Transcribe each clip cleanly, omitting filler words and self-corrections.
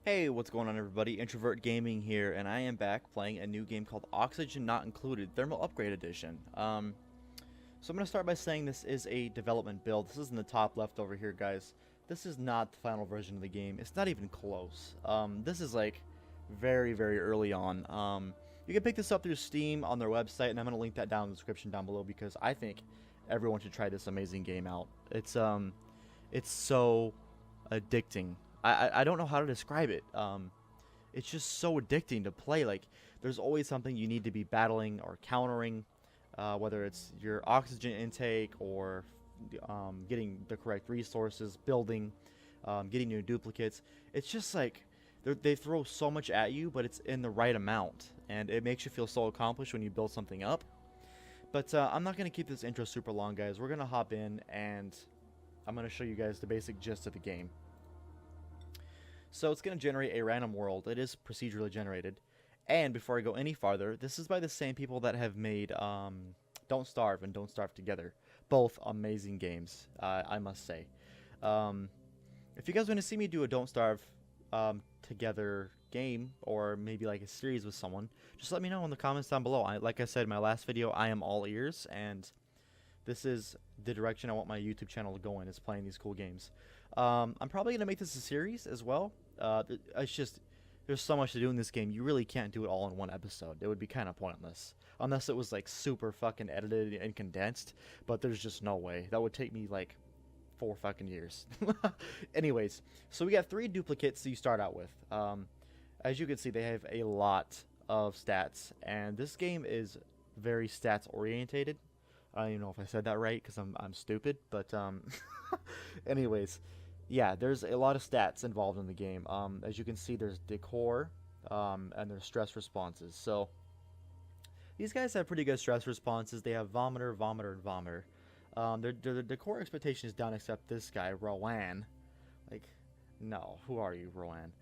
Hey, what's going on everybody? Introvert Gaming here, and I am back playing a new game called Oxygen Not Included, Thermal Upgrade Edition. So I'm going to start by saying this is a development build. This is in the top left over here, guys. This is not the final version of the game. It's not even close. This is like very, very early on. You can pick this up through Steam on their website, and I'm going to link that down in the description down below because I think everyone should try this amazing game out. It's so addicting. I don't know how to describe it. It's just so addicting to play. Like, there's always something you need to be battling or countering, whether it's your oxygen intake or getting the correct resources, building, getting new duplicates. It's just like they throw so much at you, but it's in the right amount, and it makes you feel so accomplished when you build something up. But I'm not going to keep this intro super long, guys. We're going to hop in, and I'm going to show you guys the basic gist of the game. So it's going to generate a random world. It is procedurally generated. And before I go any farther, this is by the same people that have made Don't Starve and Don't Starve Together. Both amazing games, I must say. If you guys want to see me do a Don't Starve Together game, or maybe like a series with someone, just let me know in the comments down below. Like I said in my last video, I am all ears, and this is the direction I want my YouTube channel to go in, is playing these cool games. I'm probably going to make this a series as well. It's just, there's so much to do in this game, you really can't do it all in one episode. It would be kind of pointless. Unless it was like super fucking edited and condensed, but there's just no way. That would take me like 4 fucking years. Anyways, so we got 3 duplicates that you start out with. As you can see, they have a lot of stats, and this game is very stats orientated. I don't even know if I said that right because I'm stupid, but anyways, yeah, there's a lot of stats involved in the game. As you can see, there's decor, and there's stress responses. So these guys have pretty good stress responses. They have vomiter, vomiter, and vomiter. Their decor expectation is down, except this guy, Rowan. Like, no, who are you, Rowan?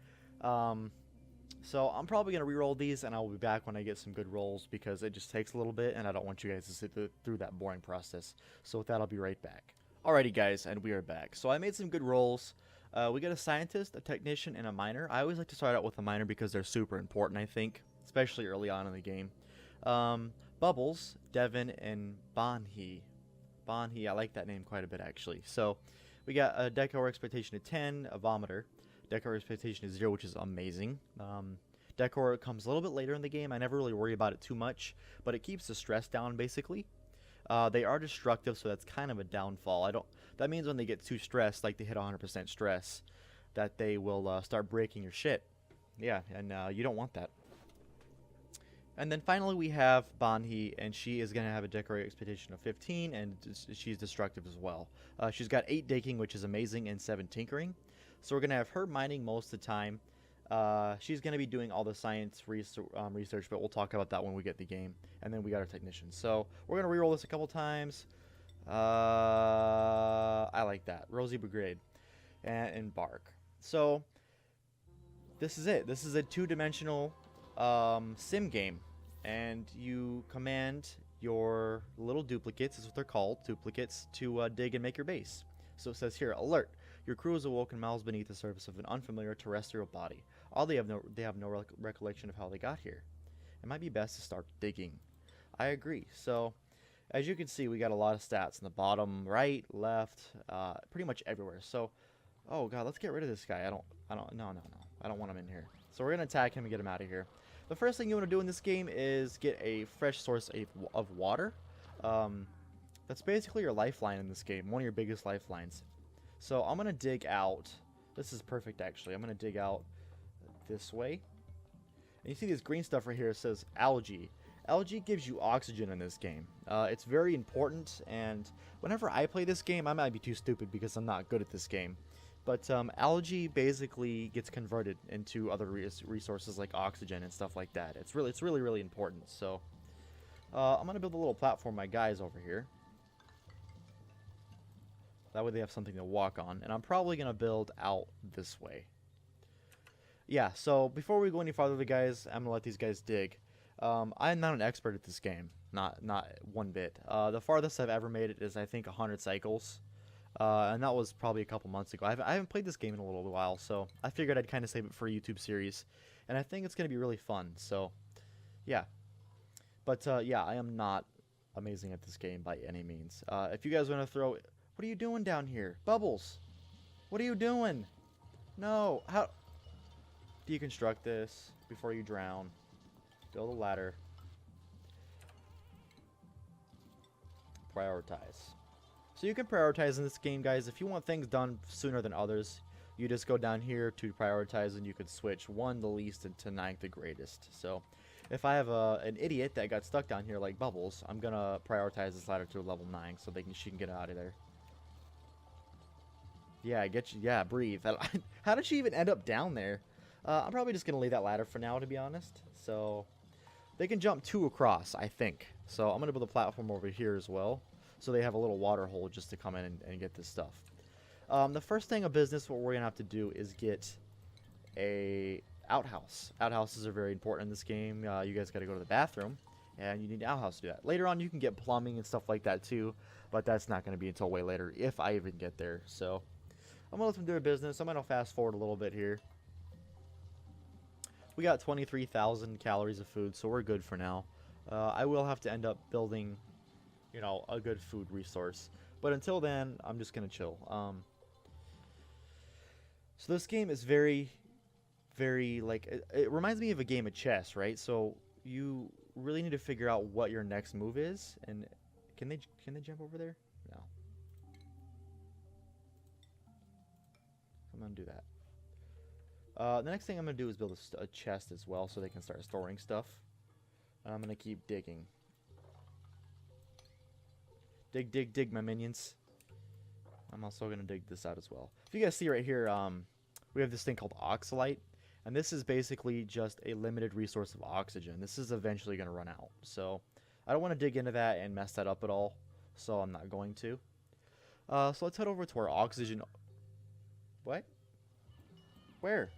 So I'm probably going to reroll these, and I'll be back when I get some good rolls, because it just takes a little bit, and I don't want you guys to sit through that boring process. So with that, I'll be right back. Alrighty, guys, and we are back. So I made some good rolls. We got a scientist, a technician, and a miner. I always like to start out with a miner because they're super important, I think, especially early on in the game. Bubbles, Devin, and Banhi. Banhi, I like that name quite a bit, actually. So we got a decor expectation of 10, a vomiter. Decor expectation is 0, which is amazing. Decor comes a little bit later in the game. I never really worry about it too much, but it keeps the stress down, basically. They are destructive, so that's kind of a downfall. That means when they get too stressed, like they hit 100% stress, that they will start breaking your shit. Yeah, and you don't want that. And then finally we have Banhi, and she is going to have a decor expectation of 15, and she's destructive as well. She's got 8 digging, which is amazing, and 7 tinkering. So we're going to have her mining most of the time. She's going to be doing all the science research, but we'll talk about that when we get the game. And then we got our technician. So we're going to reroll this a couple times. I like that. Rosie Brigade and Bark. So this is it. This is a 2-dimensional sim game. And you command your little duplicates, is what they're called, duplicates, to dig and make your base. So it says here, alert. Your crew is awoken miles beneath the surface of an unfamiliar terrestrial body. They have no recollection of how they got here. It might be best to start digging. I agree. So, as you can see, we got a lot of stats in the bottom, right, left, pretty much everywhere. So, oh god, let's get rid of this guy. No. I don't want him in here. So we're gonna attack him and get him out of here. The first thing you want to do in this game is get a fresh source of water. That's basically your lifeline in this game, one of your biggest lifelines. So I'm going to dig out. This is perfect, actually. I'm going to dig out this way. And you see this green stuff right here. It says algae. Algae gives you oxygen in this game. It's very important, and whenever I play this game, I might be too stupid because I'm not good at this game. But algae basically gets converted into other resources like oxygen and stuff like that. It's really, really important. So I'm going to build a little platform for my guys over here. That way they have something to walk on. And I'm probably going to build out this way. Yeah, so before we go any farther, guys, I'm going to let these guys dig. I'm not an expert at this game. Not one bit. The farthest I've ever made it is, I think, 100 cycles. and that was probably a couple months ago. I haven't played this game in a little while, so I figured I'd kind of save it for a YouTube series, and I think it's going to be really fun. So, yeah. But yeah, I am not amazing at this game by any means. If you guys want to throw, what are you doing down here, Bubbles? What are you doing? No, how? Deconstruct this before you drown. Build a ladder. Prioritize. So you can prioritize in this game, guys. If you want things done sooner than others, you just go down here to prioritize, and you can switch 1 the least into 9 the greatest. So if I have an idiot that got stuck down here like Bubbles, I'm gonna prioritize this ladder to a level 9 so she can get out of there. Yeah, I get you. Yeah, breathe. How did she even end up down there? I'm probably just gonna leave that ladder for now, to be honest. So they can jump 2 across, I think. So I'm gonna build a platform over here as well, so they have a little water hole just to come in and get this stuff. The first thing of business, what we're gonna have to do is get a outhouse. Outhouses are very important in this game. You guys got to go to the bathroom, and you need an outhouse to do that. Later on, you can get plumbing and stuff like that too, but that's not going to be until way later, if I even get there. So I'm gonna let them do their business. I'm gonna fast forward a little bit here. We got 23,000 calories of food, so we're good for now. I will have to end up building, you know, a good food resource, but until then, I'm just gonna chill. So this game is very, like, it reminds me of a game of chess, right? So you really need to figure out what your next move is. And can they jump over there? No. I'm gonna do that. The next thing I'm gonna do is build a chest as well, so they can start storing stuff. And I'm gonna keep digging. Dig, dig, dig, my minions. I'm also gonna dig this out as well. If you guys see right here, we have this thing called oxalite. And this is basically just a limited resource of oxygen. This is eventually going to run out. So I don't want to dig into that and mess that up at all. So I'm not going to. So let's head over to our oxygen. What? Where?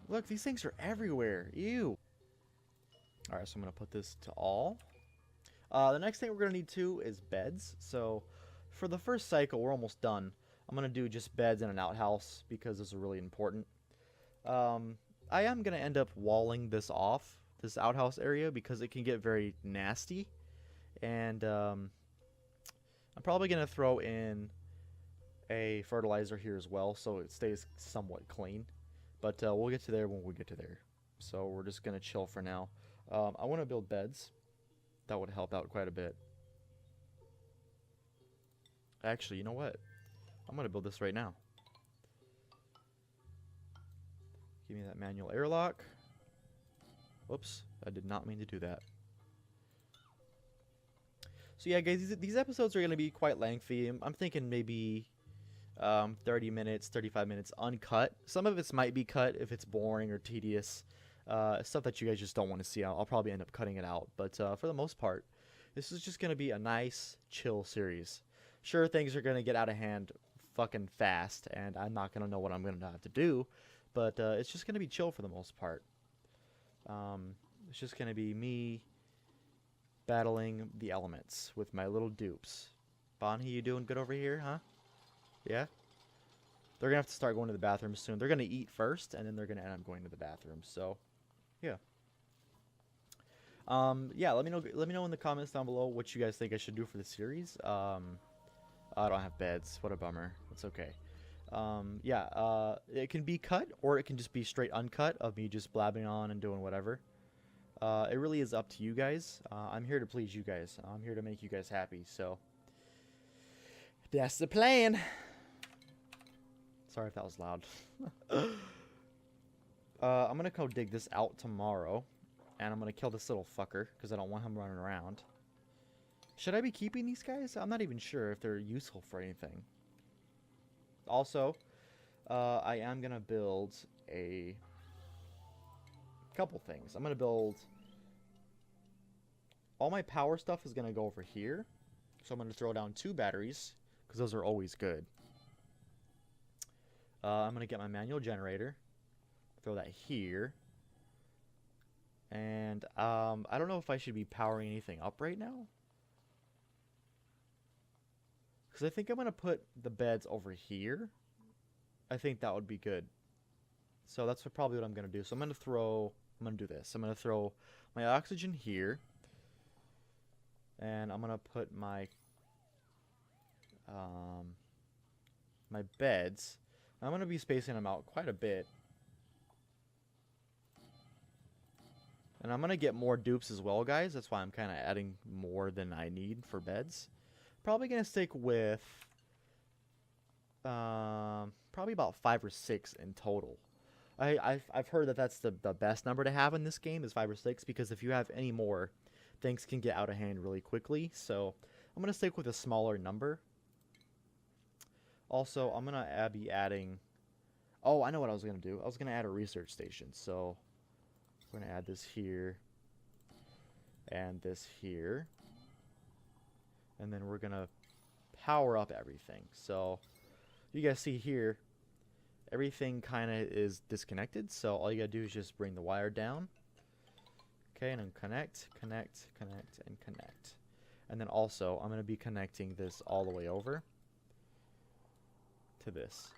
Look, these things are everywhere. Ew. Alright, so I'm going to put this to all. The next thing we're going to need too is beds. So for the first cycle, we're almost done. I'm going to do just beds and an outhouse because those are really important. I am going to end up walling this off, this outhouse area, because it can get very nasty. And I'm probably going to throw in a fertilizer here as well so it stays somewhat clean. But we'll get to there when we get to there. So we're just going to chill for now. I want to build beds. That would help out quite a bit. Actually, you know what? I'm going to build this right now. Give me that manual airlock. Whoops, I did not mean to do that. So yeah, guys, these episodes are going to be quite lengthy. I'm thinking maybe 30 minutes, 35 minutes uncut. Some of it might be cut if it's boring or tedious. Stuff that you guys just don't want to see. I'll probably end up cutting it out. But for the most part, this is just going to be a nice, chill series. Sure, things are going to get out of hand fucking fast, and I'm not going to know what I'm going to have to do. But it's just going to be chill for the most part. It's just going to be me battling the elements with my little dupes. Bonnie, you doing good over here, huh? Yeah? They're going to have to start going to the bathroom soon. They're going to eat first, and then they're going to end up going to the bathroom. So, yeah. Yeah, let me know in the comments down below what you guys think I should do for the series. I don't have beds. What a bummer. It's okay. Yeah, it can be cut, or it can just be straight uncut of me just blabbing on and doing whatever. It really is up to you guys. I'm here to please you guys. I'm here to make you guys happy, so that's the plan. Sorry if that was loud. I'm gonna go dig this out tomorrow, and I'm gonna kill this little fucker because I don't want him running around. Should I be keeping these guys? I'm not even sure if they're useful for anything. Also, I am gonna build a couple things. I'm gonna build all my power stuff is gonna go over here, so I'm gonna throw down 2 batteries because those are always good. I'm gonna get my manual generator, throw that here, and I don't know if I should be powering anything up right now. Because I think I'm going to put the beds over here. I think that would be good. So that's probably what I'm going to do. So I'm going to do this. I'm going to throw my oxygen here. And I'm going to put my my beds. I'm going to be spacing them out quite a bit. And I'm going to get more dupes as well, guys. That's why I'm kind of adding more than I need for beds. Probably going to stick with probably about 5 or 6 in total. I've heard that that's the best number to have in this game is 5 or 6, because if you have any more, things can get out of hand really quickly. So I'm going to stick with a smaller number. Also, I'm going to be adding... Oh, I know what I was going to do. I was going to add a research station. So we're going to add this here and this here. And then we're going to power up everything. So you guys see here, everything kind of is disconnected. So all you got to do is just bring the wire down. Okay, and then connect, connect, connect, and connect. And then also, I'm going to be connecting this all the way over to this,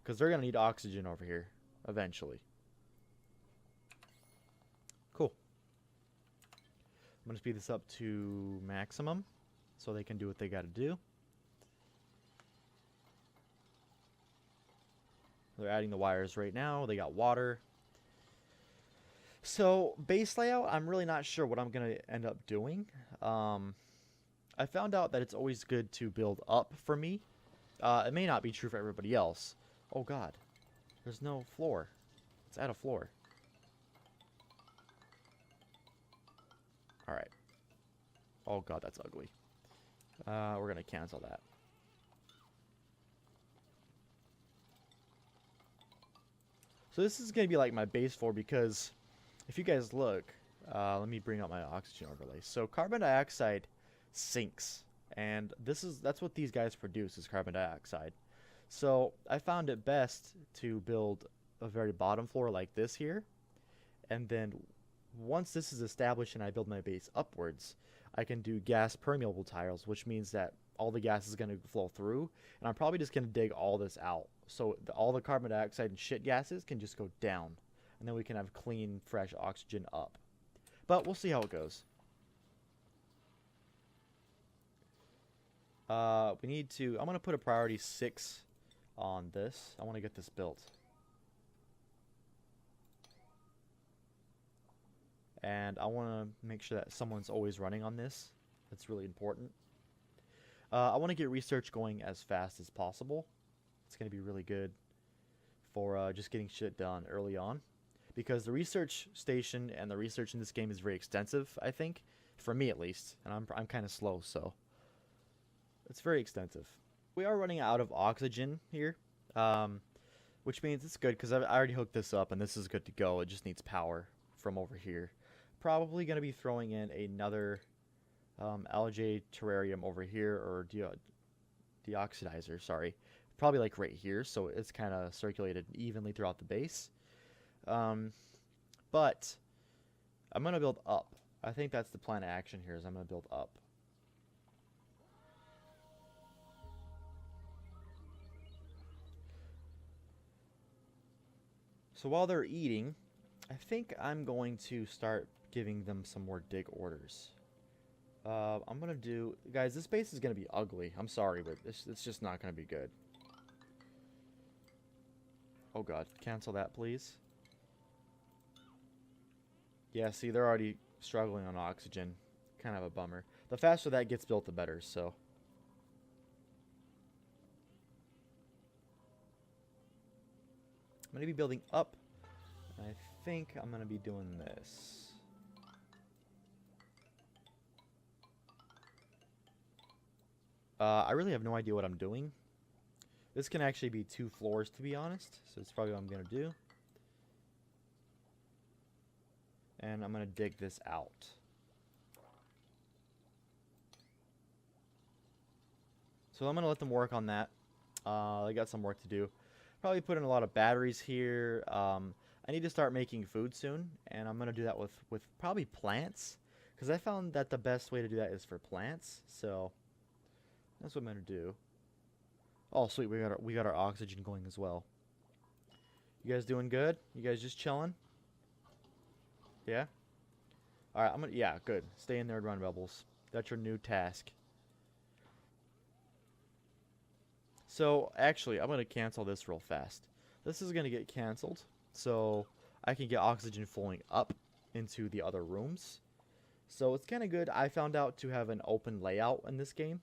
because they're going to need oxygen over here eventually. Cool. I'm going to speed this up to maximum so they can do what they got to do. They're adding the wires right now. They got water. So base layout, I'm really not sure what I'm going to end up doing. I found out that it's always good to build up for me. It may not be true for everybody else. Oh god, there's no floor. Let's add a floor. Alright. Oh god, that's ugly. We're going to cancel that. So this is going to be like my base floor, because if you guys look, let me bring up my oxygen overlay. So carbon dioxide sinks, and that's what these guys produce, is carbon dioxide. So I found it best to build a very bottom floor like this here, and then once this is established and I build my base upwards, I can do gas permeable tiles, which means that all the gas is going to flow through, and I'm probably just going to dig all this out, so all the carbon dioxide and shit gases can just go down, and then we can have clean, fresh oxygen up. But we'll see how it goes. I'm going to put a priority 6 on this. I want to get this built. And I want to make sure that someone's always running on this. That's really important. I want to get research going as fast as possible. It's going to be really good for just getting shit done early on, because the research station and the research in this game is very extensive, I think, for me at least, and I'm kind of slow, so it's very extensive. We are running out of oxygen here, which means it's good because I already hooked this up and this is good to go. It just needs power from over here. Probably going to be throwing in another algae terrarium over here, or deoxidizer, sorry. Probably like right here, so it's kind of circulated evenly throughout the base. But I'm going to build up. I think that's the plan of action here, is I'm going to build up. So while they're eating, I think I'm going to start giving them some more dig orders. I'm going to do... Guys, this base is going to be ugly. I'm sorry, but it's just not going to be good. Oh god, cancel that, please. Yeah, see, they're already struggling on oxygen. Kind of a bummer. The faster that gets built, the better, so... I'm going to be building up. I think I'm going to be doing this. I really have no idea what I'm doing. This can actually be 2 floors, to be honest. So it's probably what I'm going to do. And I'm going to dig this out. So I'm going to let them work on that. They got some work to do. Probably put in a lot of batteries here. I need to start making food soon, and I'm going to do that with probably plants, because I found that the best way to do that is for plants, so that's what I'm going to do. Oh, sweet. We got our oxygen going as well. You guys doing good? You guys just chilling? Yeah? Alright, yeah, good. Stay in there and run, Bubbles. That's your new task. So, actually, I'm gonna cancel this real fast. This is gonna get canceled, so I can get oxygen flowing up into the other rooms. So it's kind of good. I found out to have an open layout in this game.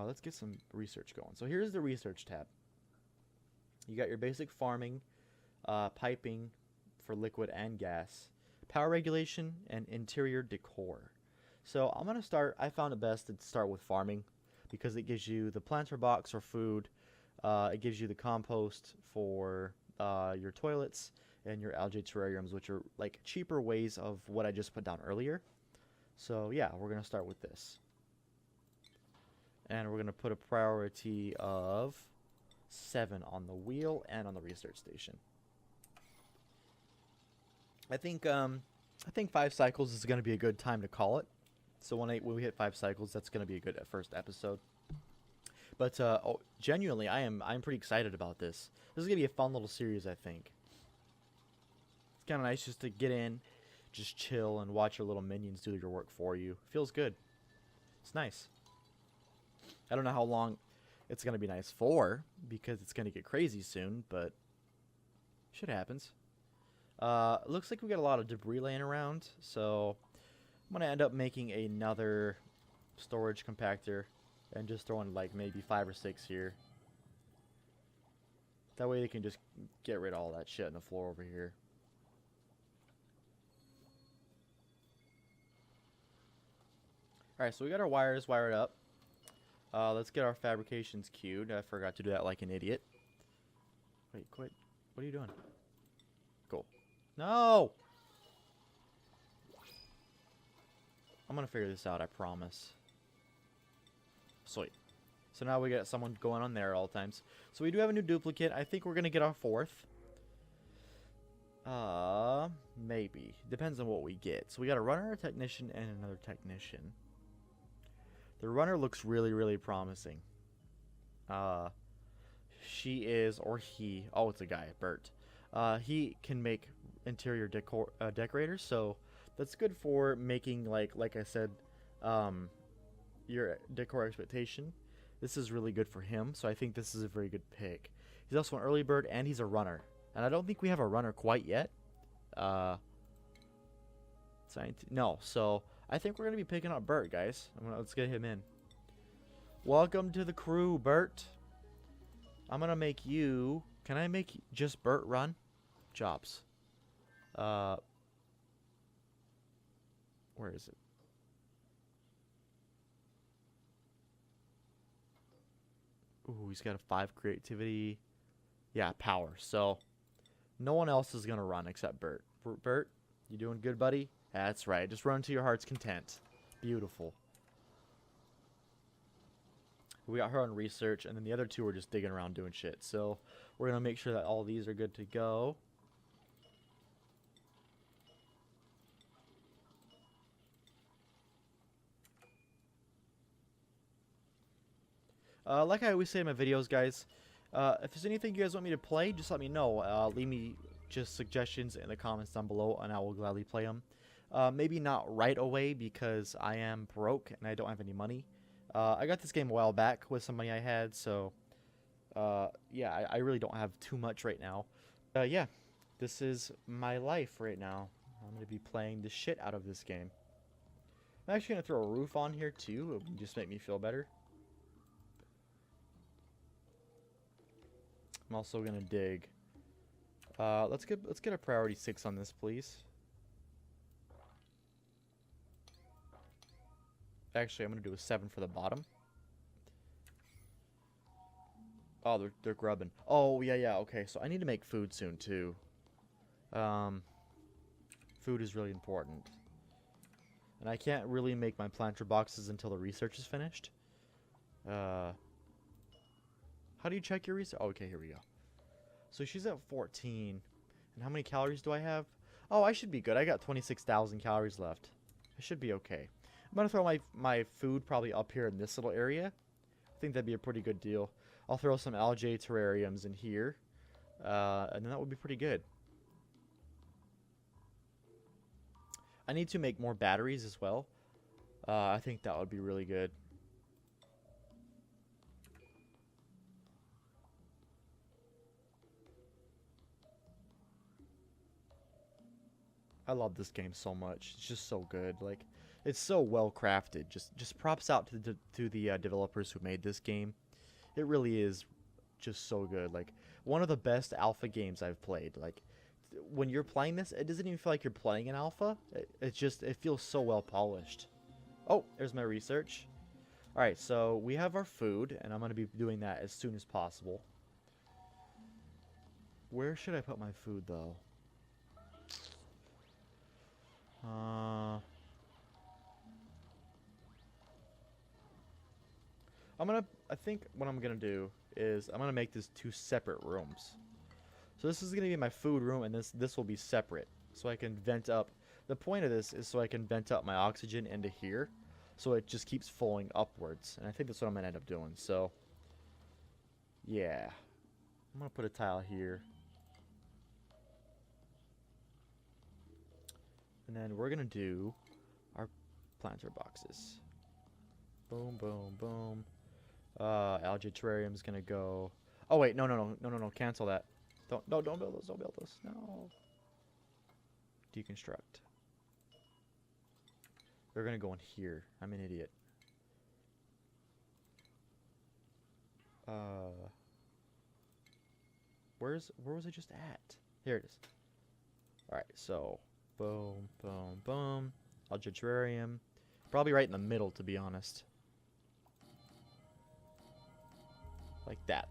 Let's get some research going. So here's the research tab. You got your basic farming, piping for liquid and gas, power regulation, and interior decor. So I'm going to start, I found it best to start with farming because it gives you the planter box for food, it gives you the compost for your toilets, and your algae terrariums, which are like cheaper ways of what I just put down earlier. So yeah, we're going to start with this. And we're going to put a priority of 7 on the wheel and on the research station. I think 5 cycles is going to be a good time to call it. So when we hit 5 cycles, that's going to be a good first episode. But genuinely, I'm pretty excited about this. This is going to be a fun little series, I think. It's kind of nice just to get in, just chill, and watch your little minions do your work for you. Feels good. It's nice. I don't know how long it's going to be nice for, because it's going to get crazy soon, but shit happens. Looks like we got a lot of debris laying around, so I'm going to end up making another storage compactor and just throwing like maybe 5 or 6 here. That way they can just get rid of all that shit on the floor over here. Alright, so we got our wires wired up. Let's get our fabrications queued. I forgot to do that like an idiot. Wait, quit. What are you doing? Cool. No! I'm gonna figure this out, I promise. Sweet. So now we got someone going on there all the times. So we do have a new duplicate. I think we're gonna get our 4th. Maybe. Depends on what we get. So we got a runner, a technician, and another technician. The runner looks really, really promising. She is, or he, oh, it's a guy, Bert. He can make interior decorators, so that's good for making, like I said, your decor expectation. This is really good for him, so I think this is a very good pick. He's also an early bird, and he's a runner. And I don't think we have a runner quite yet. No, so I think we're going to be picking up Bert, guys. Let's get him in. Welcome to the crew, Bert. I'm going to make you... Can I make just Bert run? Jobs. Where is it? Ooh, he's got a 5 creativity. Yeah, power. So, no one else is going to run except Bert. Bert, you doing good, buddy? That's right. Just run to your heart's content. Beautiful. We got her on research, and then the other 2 are just digging around doing shit. So, we're going to make sure that all these are good to go. Like I always say in my videos, guys, if there's anything you guys want me to play, just let me know. Leave me just suggestions in the comments down below, and I will gladly play them. Maybe not right away because I am broke and I don't have any money. I got this game a while back with some money I had, so yeah, I really don't have too much right now. Yeah, this is my life right now. I'm going to be playing the shit out of this game. I'm actually going to throw a roof on here too. It would just make me feel better. I'm also gonna dig. Let's get a priority 6 on this, please. Actually, I'm gonna do a 7 for the bottom. Oh, they're grubbing. Oh yeah. Okay, so I need to make food soon too. Food is really important, and I can't really make my planter boxes until the research is finished. How do you check your research? Oh, okay, here we go. So she's at 14. And how many calories do I have? Oh, I should be good. I got 26,000 calories left. I should be okay. I'm going to throw my food probably up here in this little area. think that'd be a pretty good deal. I'll throw some algae terrariums in here, and then that would be pretty good. I need to make more batteries as well. I think that would be really good. I love this game so much. It's just so good. Like, it's so well crafted. Just props out to the developers who made this game. It really is just so good. Like, one of the best alpha games I've played. Like, when you're playing this, it doesn't even feel like you're playing an alpha. It feels so well polished. Oh, there's my research. All right, so we have our food, and I'm gonna be doing that as soon as possible. Where should I put my food though? I think what I'm gonna do is I'm gonna make this 2 separate rooms. So this is gonna be my food room, and this will be separate, so I can vent up. The point of this is so I can vent up my oxygen into here, so it just keeps flowing upwards, and I think that's what I'm gonna end up doing. So yeah, I'm gonna put a tile here, and then we're gonna do our planter boxes. Boom, boom, boom. Algae terrarium's gonna go. Oh wait, no, cancel that. Don't build those. Don't build those. No. Deconstruct. They're gonna go in here. I'm an idiot. Where was I just at? Here it is. All right, so boom, boom, boom. Algae terrarium. Probably right in the middle, to be honest. Like that.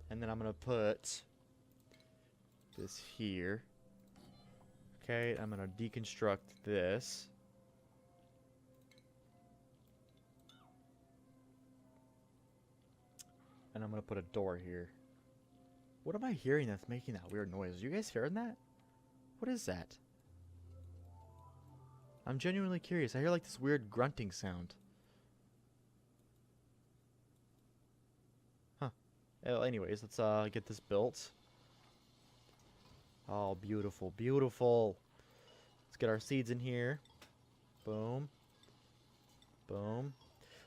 And then I'm gonna put this here. Okay, I'm gonna deconstruct this. And I'm gonna put a door here. What am I hearing that's making that weird noise? Are you guys hearing that? What is that? I'm genuinely curious. I hear like this weird grunting sound. Huh. Well, anyways, let's get this built. Oh, beautiful, beautiful. Let's get our seeds in here. Boom. Boom.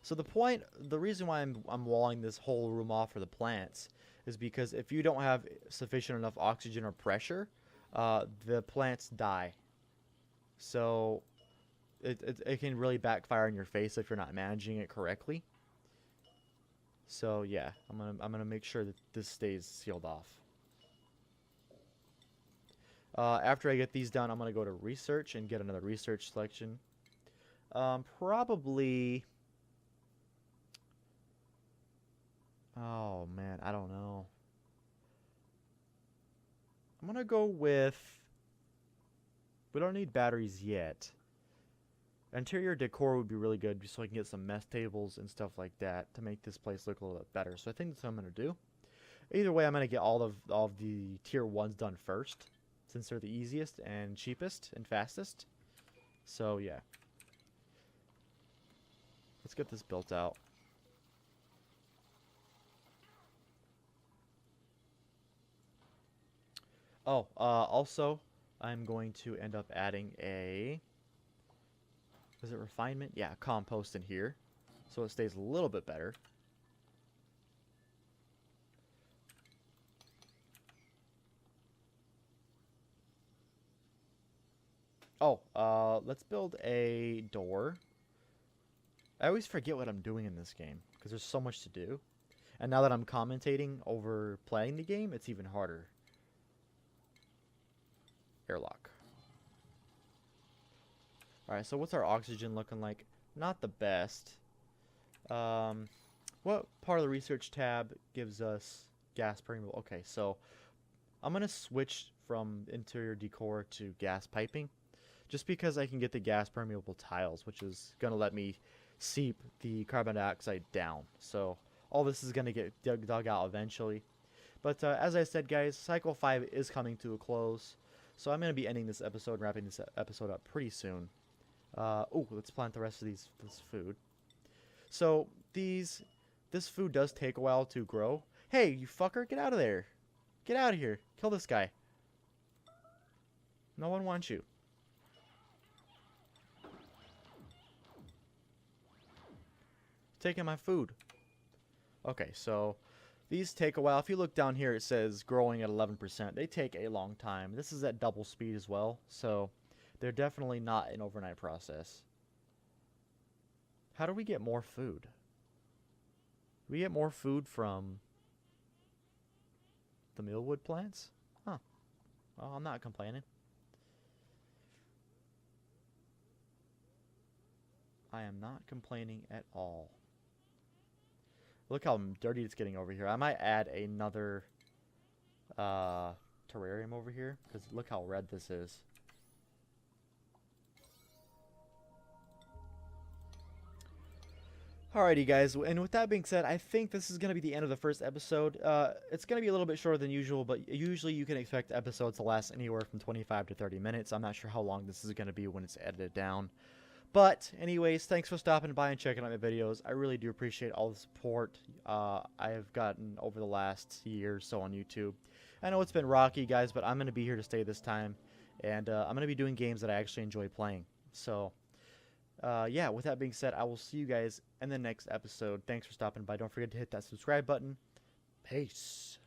So the reason why I'm walling this whole room off for the plants is because if you don't have sufficient enough oxygen or pressure, the plants die. So it can really backfire in your face if you're not managing it correctly. So yeah, I'm gonna make sure that this stays sealed off. After I get these done, I'm gonna go to research and get another research selection. Probably. Oh man, I don't know. I'm gonna go with. We don't need batteries yet. Interior decor would be really good, just so I can get some mess tables and stuff like that to make this place look a little bit better. So I think that's what I'm gonna do. Either way, I'm gonna get all of the tier 1s done first, since they're the easiest and cheapest and fastest. So yeah, let's get this built out. Oh, also, I'm going to end up adding a, is it refinement? Yeah, compost in here, so it stays a little bit better. Oh, let's build a door. I always forget what I'm doing in this game, because there's so much to do. And now that I'm commentating over playing the game, it's even harder. Airlock. Alright, so what's our oxygen looking like? Not the best. What part of the research tab gives us gas permeable? Okay, so I'm going to switch from interior decor to gas piping, just because I can get the gas permeable tiles, which is going to let me seep the carbon dioxide down. So all this is going to get dug out eventually. But as I said, guys, Cycle 5 is coming to a close. So I'm going to be ending this episode, wrapping this episode up pretty soon. Oh, let's plant the rest of this food. So this food does take a while to grow. Hey, you fucker, get out of there. Get out of here. Kill this guy. No one wants you. Taking my food. Okay, so these take a while. If you look down here, it says growing at 11%. They take a long time. This is at double speed as well, so they're definitely not an overnight process. How do we get more food? We get more food from the mealwood plants? Huh. Well, I'm not complaining. I am not complaining at all. Look how dirty it's getting over here. I might add another terrarium over here, because look how red this is. Alrighty guys, and with that being said, I think this is going to be the end of the first episode. It's going to be a little bit shorter than usual, but usually you can expect episodes to last anywhere from 25 to 30 minutes. I'm not sure how long this is going to be when it's edited down. But anyways, thanks for stopping by and checking out my videos. I really do appreciate all the support I have gotten over the last year or so on YouTube. I know it's been rocky, guys, but I'm going to be here to stay this time. And I'm going to be doing games that I actually enjoy playing. So yeah, with that being said, I will see you guys in the next episode. Thanks for stopping by. Don't forget to hit that subscribe button. Peace.